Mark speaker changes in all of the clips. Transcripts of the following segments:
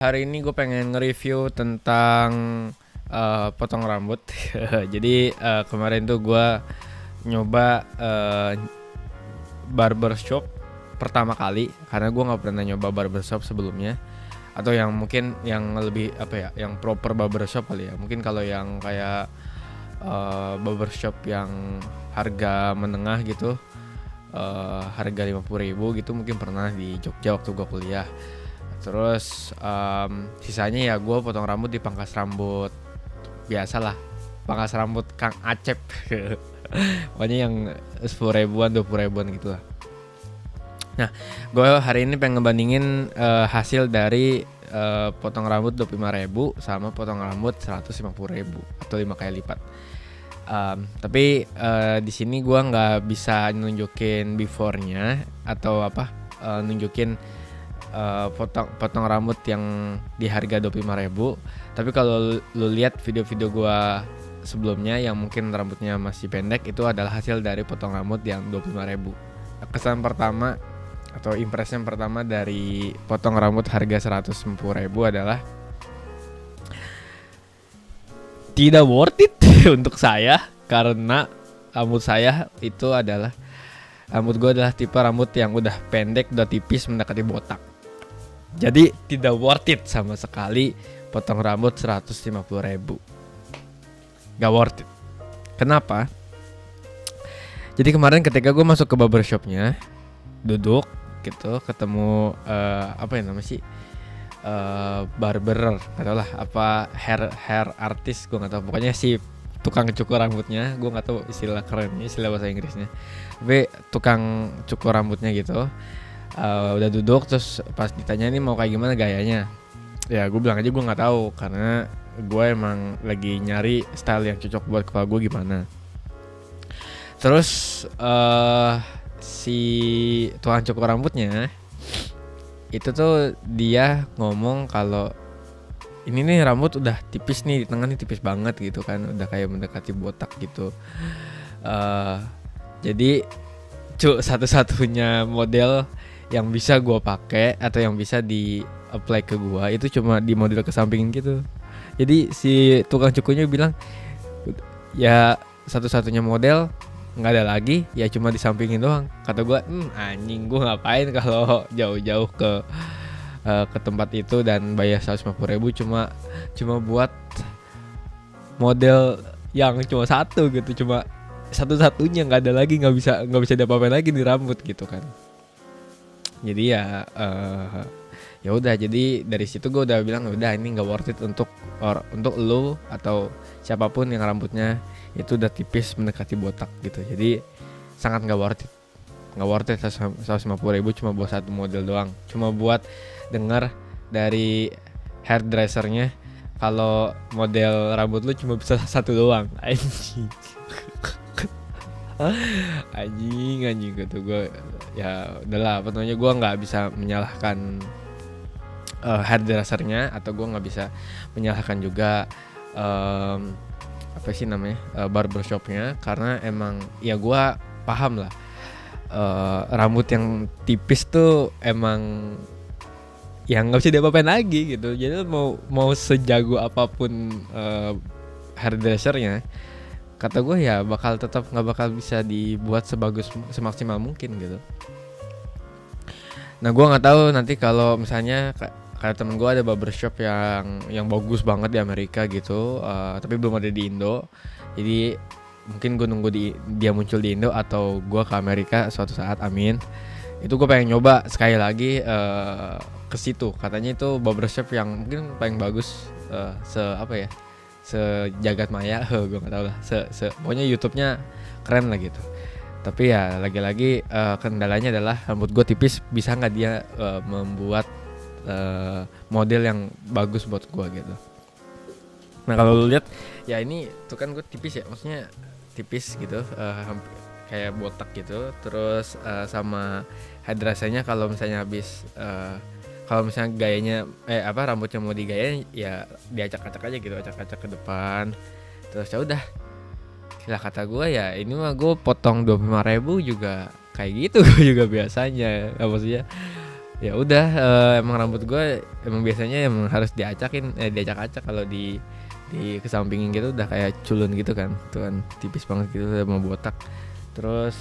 Speaker 1: Hari ini gue pengen nge-review tentang potong rambut. Jadi kemarin tuh gue nyoba barbershop pertama kali karena gue nggak pernah nyoba barbershop sebelumnya, atau yang mungkin yang lebih yang proper barbershop kali ya. Mungkin kalau yang kayak barbershop yang harga menengah gitu, harga 50.000 gitu mungkin pernah di Jogja waktu gue kuliah. Terus sisanya ya gue potong rambut di pangkas rambut biasa lah, pangkas rambut Kang Acep. Pokoknya yang 10.000-an 20.000-an gitu lah. Nah, gue hari ini pengen ngebandingin hasil dari potong rambut 25.000 sama potong rambut 150.000 atau 5 kali lipat. Tapi di sini gue nggak bisa nunjukin before-nya atau nunjukin potong rambut yang di harga 25.000. Tapi kalau lu lihat video-video gua sebelumnya yang mungkin rambutnya masih pendek, itu adalah hasil dari potong rambut yang 25.000. Kesan pertama atau impression pertama dari potong rambut harga 150.000 adalah tidak worth it untuk saya, karena rambut saya itu adalah rambut gue adalah tipe rambut yang udah pendek, udah tipis mendekati botak. Jadi tidak worth it sama sekali potong rambut 150.000. Gak worth it. Kenapa? Jadi kemarin ketika gue masuk ke barbershopnya, duduk gitu, ketemu barberer, gak tau lah apa, hair artist, gue gak tau. Pokoknya si tukang cukur rambutnya, gue gak tau istilah kerennya, istilah bahasa Inggrisnya, tapi tukang cukur rambutnya gitu. Udah duduk, terus pas ditanya ini mau kayak gimana gayanya, ya gue bilang aja gue nggak tahu karena gue emang lagi nyari style yang cocok buat kepala gue gimana. Terus si tukang cukur rambutnya itu tuh dia ngomong kalau ini nih rambut udah tipis nih, di tengah nih tipis banget gitu kan, udah kayak mendekati botak gitu. Jadi satu-satunya model yang bisa gue pakai atau yang bisa di apply ke gue itu cuma di model kesampingin gitu. Jadi si tukang cukurnya bilang ya satu-satunya model nggak ada lagi, ya cuma disampingin doang. Kata gue anjing, gue ngapain kalau jauh-jauh ke tempat itu dan bayar 150.000 cuma buat model yang cuma satu gitu, cuma satu-satunya, nggak ada lagi, nggak bisa diapa-apain lagi di rambut gitu kan. Jadi ya udah, jadi dari situ gue udah bilang udah ini nggak worth it untuk lo atau siapapun yang rambutnya itu udah tipis mendekati botak gitu. Jadi sangat nggak worth it 150.000 cuma buat satu model doang, cuma buat dengar dari hairdressernya kalau model rambut lu cuma bisa satu doang. Anjing gitu. Gue ya udahlah, pokoknya gue nggak bisa menyalahkan hairdressernya, atau gue nggak bisa menyalahkan juga barbershopnya, karena emang ya gue paham lah, rambut yang tipis tuh emang yang nggak bisa diapa-apain lagi gitu. Jadi mau sejago apapun hairdressernya, kata gue ya nggak bakal bisa dibuat semaksimal mungkin gitu. Nah gue nggak tahu nanti kalau misalnya kayak temen gue ada barbershop yang bagus banget di Amerika gitu, tapi belum ada di Indo. Jadi mungkin gue nunggu dia muncul di Indo atau gue ke Amerika suatu saat, amin. Itu gue pengen nyoba sekali lagi ke situ. Katanya itu barbershop yang mungkin paling bagus sejagat maya. Gue nggak tahu lah. Pokoknya YouTube-nya keren lah gitu. Tapi ya lagi-lagi kendalanya adalah rambut gue tipis, bisa nggak dia membuat model yang bagus buat gue gitu. Nah kalau lu lihat ya ini tuh kan gue tipis ya, maksudnya tipis gitu, kayak botak gitu. Terus sama hairdressernya kalau misalnya kalau misalnya gayanya rambutnya mau digayain ya diacak-acak aja gitu, acak-acak ke depan. Terus ya udah, lah kata gue ya ini mah gue potong 25.000 juga kayak gitu. Gue juga biasanya, maksudnya Ya udah, emang rambut gue emang biasanya emang harus diacak-acak kalau di kesampingin gitu udah kayak culun gitu kan, tuh kan tipis banget gitu udah mau botak. Terus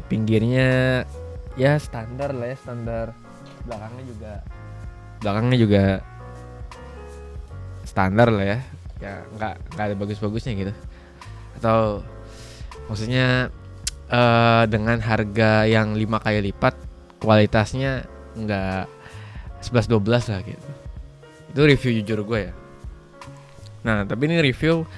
Speaker 1: pinggirnya ya standar lah ya, standar. Belakangnya juga standar lah ya, ya nggak ada bagus-bagusnya gitu. Atau maksudnya dengan harga yang 5 kali lipat, kualitasnya nggak 11-12 lah gitu. Itu review jujur gue ya. Nah tapi ini review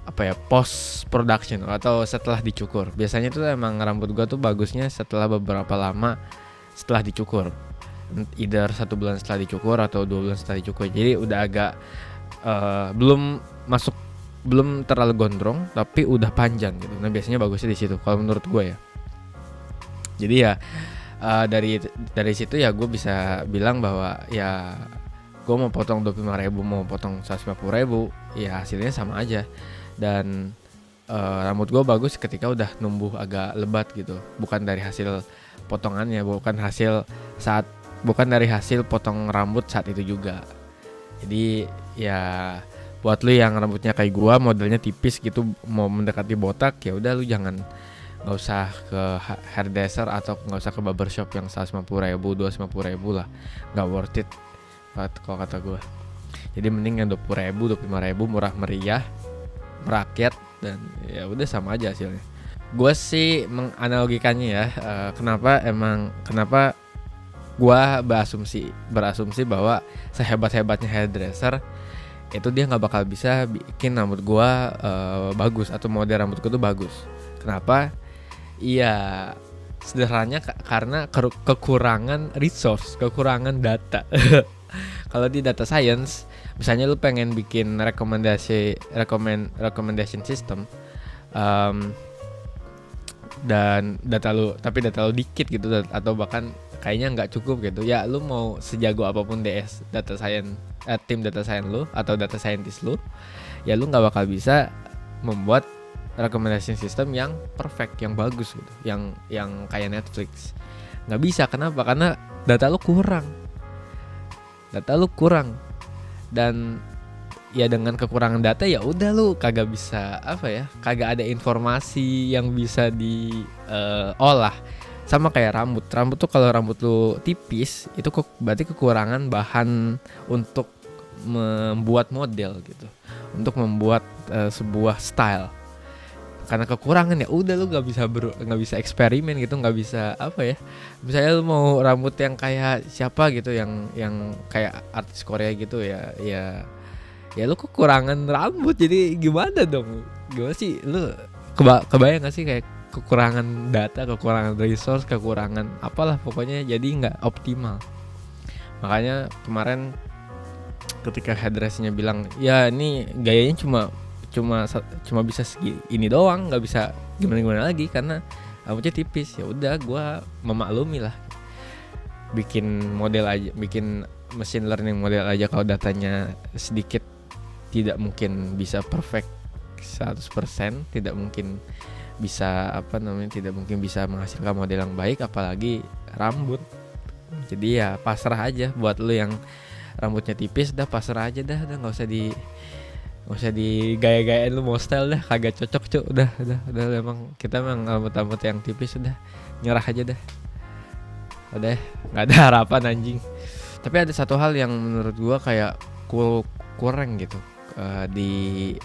Speaker 1: apa ya, post production atau setelah dicukur. Biasanya tuh emang rambut gue tuh bagusnya setelah beberapa lama setelah dicukur, either 1 bulan setelah dicukur atau 2 bulan setelah dicukur. Jadi udah agak belum terlalu gondrong tapi udah panjang gitu. Nah biasanya bagusnya di situ kalau menurut gue ya. Jadi ya dari situ ya gue bisa bilang bahwa ya gue mau potong 25.000 mau potong 150.000 ya hasilnya sama aja. Dan rambut gue bagus ketika udah numbuh agak lebat gitu, bukan dari hasil potongannya, bukan dari hasil potong rambut saat itu juga. Jadi ya buat lu yang rambutnya kayak gua modelnya tipis gitu mau mendekati botak, ya udah lu nggak usah ke hairdresser atau nggak usah ke barbershop yang 150.000 250.000 lah, nggak worth it kalau kata gua. Jadi mending yang 20.000 25.000 murah meriah, merakyat, dan ya udah sama aja hasilnya. Gua sih menganalogikannya ya, kenapa gua berasumsi bahwa sehebat-hebatnya hairdresser itu dia nggak bakal bisa bikin rambut gua bagus atau model rambut gua tuh bagus. Kenapa? Iya, sederhananya karena kekurangan resource, kekurangan data. Kalau di data science, misalnya lu pengen bikin recommendation system, dan data lu dikit gitu, atau bahkan kayaknya nggak cukup gitu ya, lu mau sejago apapun data science, tim data science lu atau data scientist lu, ya lu nggak bakal bisa membuat recommendation system yang perfect, yang bagus gitu, yang kayak Netflix. Nggak bisa. Kenapa? Karena data lu kurang. Dan ya dengan kekurangan data ya udah lu kagak ada informasi yang bisa diolah. Sama kayak rambut tuh, kalau rambut lu tipis itu berarti kekurangan bahan untuk membuat model gitu, untuk membuat sebuah style. Karena kekurangan ya udah lu nggak bisa eksperimen gitu, nggak bisa misalnya lu mau rambut yang kayak siapa gitu, yang kayak artis Korea gitu ya lu kekurangan rambut, jadi gimana dong? Gimana sih lu kebayang gak sih kayak kekurangan data, kekurangan resource, kekurangan apalah pokoknya, jadi nggak optimal. Makanya kemarin ketika hairdressernya bilang ya ini gayanya cuma bisa segini doang, nggak bisa gimana lagi karena rambutnya tipis, ya udah gue memaklumi lah, bikin machine learning model aja kalau datanya sedikit tidak mungkin bisa perfect 100%, tidak mungkin bisa menghasilkan model yang baik, apalagi rambut. Jadi ya pasrah aja buat lu yang rambutnya tipis, dah pasrah aja dah nggak usah digaya-gayain, lu mau style dah kagak cocok cuy, udah emang kita rambut yang tipis udah nyerah aja dah, udah nggak ada harapan anjing. Tapi ada satu hal yang menurut gua kayak kurang gitu di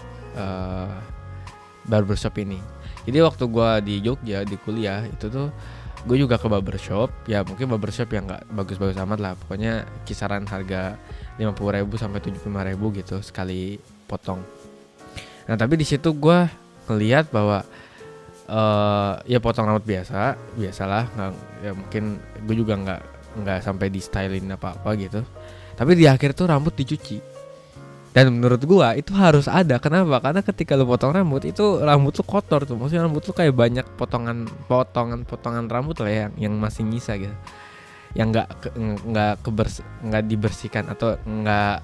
Speaker 1: barbershop ini. Jadi waktu gua di Jogja di kuliah itu tuh gue juga ke barbershop, ya mungkin barbershop yang nggak bagus-bagus amat lah, pokoknya kisaran harga 50.000 sampai 75.000 gitu sekali potong. Nah tapi di situ gue ngelihat bahwa ya potong rambut biasalah, ya mungkin gue juga nggak sampai di stylin apa gitu, tapi di akhir tuh rambut dicuci. Dan menurut gue itu harus ada. Kenapa? Karena ketika lu potong rambut itu rambut lu kotor tuh, maksudnya rambut lu kayak banyak potongan rambut lah yang masih nyisa gitu, yang nggak dibersihkan atau nggak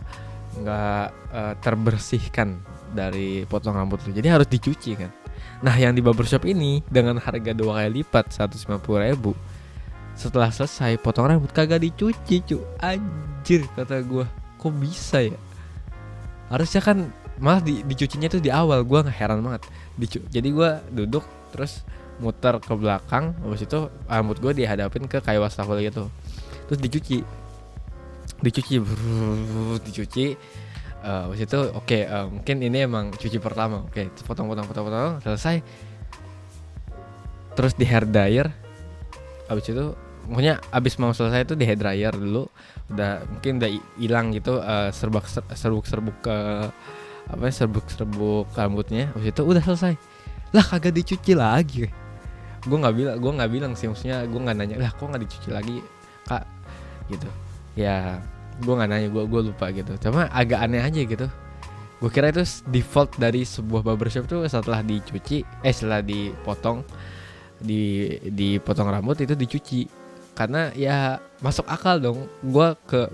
Speaker 1: terbersihkan dari potong rambut lu, jadi harus dicuci kan. Nah yang di barbershop ini dengan harga 2 kali lipat 150.000 Setelah selesai potong rambut kagak dicuci cu. Anjir kata gue, kok bisa ya? Harusnya kan malah dicucinya tuh di awal. Gue heran banget. Jadi gue duduk terus muter ke belakang, habis itu rambut gue dihadapin ke kayu wastafel gitu. Terus dicuci. Habis itu mungkin ini emang cuci pertama. Potong selesai. Terus di hair dryer. Habis itu pokoknya abis mau selesai itu di hair dryer dulu. Mungkin udah hilang gitu serbuk rambutnya. Habis itu udah selesai. Lah kagak dicuci lagi. Gue nggak bilang sih, maksudnya gue nggak nanya lah kok nggak dicuci lagi kak gitu ya. Gue nggak nanya, gue lupa gitu. Cuma agak aneh aja gitu. Gue kira itu default dari sebuah barbershop tuh setelah dipotong dipotong rambut itu dicuci. Karena ya masuk akal dong, gue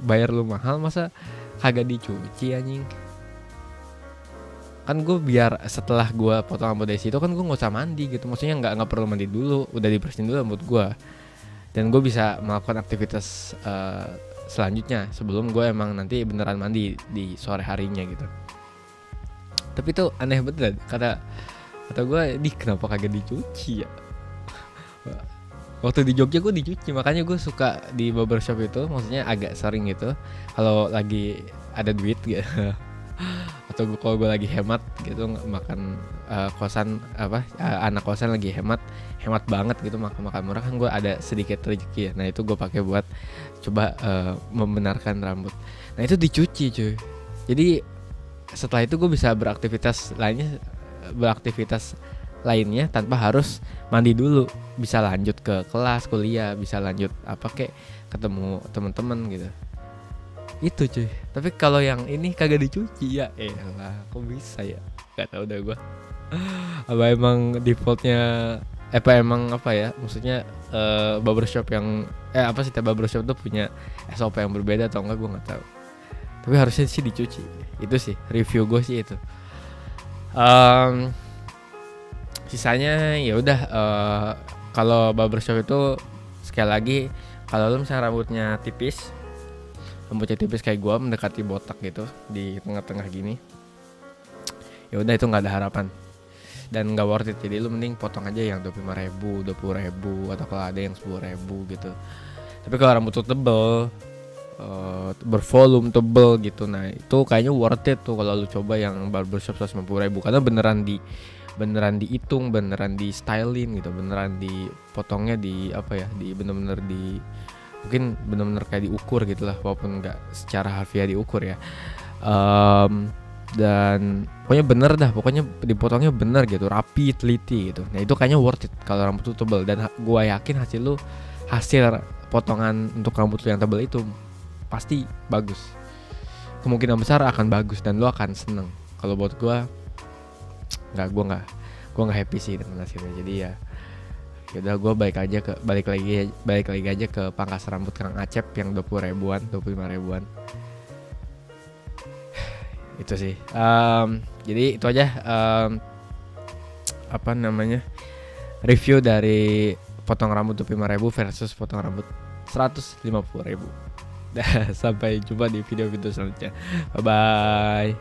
Speaker 1: bayar lu mahal masa kagak dicuci anjing. Kan gue biar setelah gue potong rambut dari situ kan gue nggak usah mandi gitu, maksudnya nggak perlu mandi dulu, udah dibersihin dulu rambut gue dan gue bisa melakukan aktivitas selanjutnya sebelum gue emang nanti beneran mandi di sore harinya gitu. Tapi itu aneh banget kata gue, kenapa kagak dicuci ya? Waktu di Jogja gue dicuci, makanya gue suka di barbershop itu, maksudnya agak sering gitu kalau lagi ada duit gitu. Atau kalau gue lagi hemat gitu, makan kosan anak kosan lagi hemat banget gitu, makan murah kan gue ada sedikit rezeki ya. Nah itu gue pakai buat coba membenarkan rambut. Nah itu dicuci cuy. Jadi setelah itu gue bisa beraktivitas lainnya tanpa harus mandi dulu, bisa lanjut ke kelas kuliah, bisa lanjut ketemu teman-teman gitu. Itu cuy. Tapi kalau yang ini kagak dicuci ya elah, kok bisa ya? Gak tau dah gue. Apa emang defaultnya maksudnya barbershop yang setiap barbershop tuh punya SOP yang berbeda atau enggak, gue nggak tahu. Tapi harusnya sih dicuci. Itu sih review gue sih itu. Sisanya ya udah, kalau barbershop itu sekali lagi, kalau lu misalnya rambutnya tipis kayak gue mendekati botak gitu di tengah-tengah gini, ya udah itu nggak ada harapan dan nggak worth it. Jadi lu mending potong aja yang 25.000, 20.000 atau kalau ada yang 10.000 gitu. Tapi kalau rambut tuh tebel, bervolume tebel gitu, nah itu kayaknya worth it tuh kalau lu coba yang barbershop 150.000 karena beneran dihitung, beneran di styling gitu, beneran dipotongnya bener-bener mungkin benar-benar kayak diukur gitu lah, walaupun nggak secara harfiah diukur ya. Dan pokoknya dipotongnya bener gitu, rapi, teliti gitu. Nah itu kayaknya worth it kalau rambut lu tebel, dan gue yakin hasil potongan untuk rambut lu yang tebel itu pasti bagus, kemungkinan besar akan bagus dan lu akan seneng. Kalau buat gue nggak happy sih dengan hasilnya. Jadi ya udah, gue balik lagi aja ke pangkas rambut Kang Acep yang 20.000-an, 25.000-an. Itu sih. Jadi itu aja review dari potong rambut 25.000 versus potong rambut 150.000. Sampai jumpa di video-video selanjutnya. Bye bye.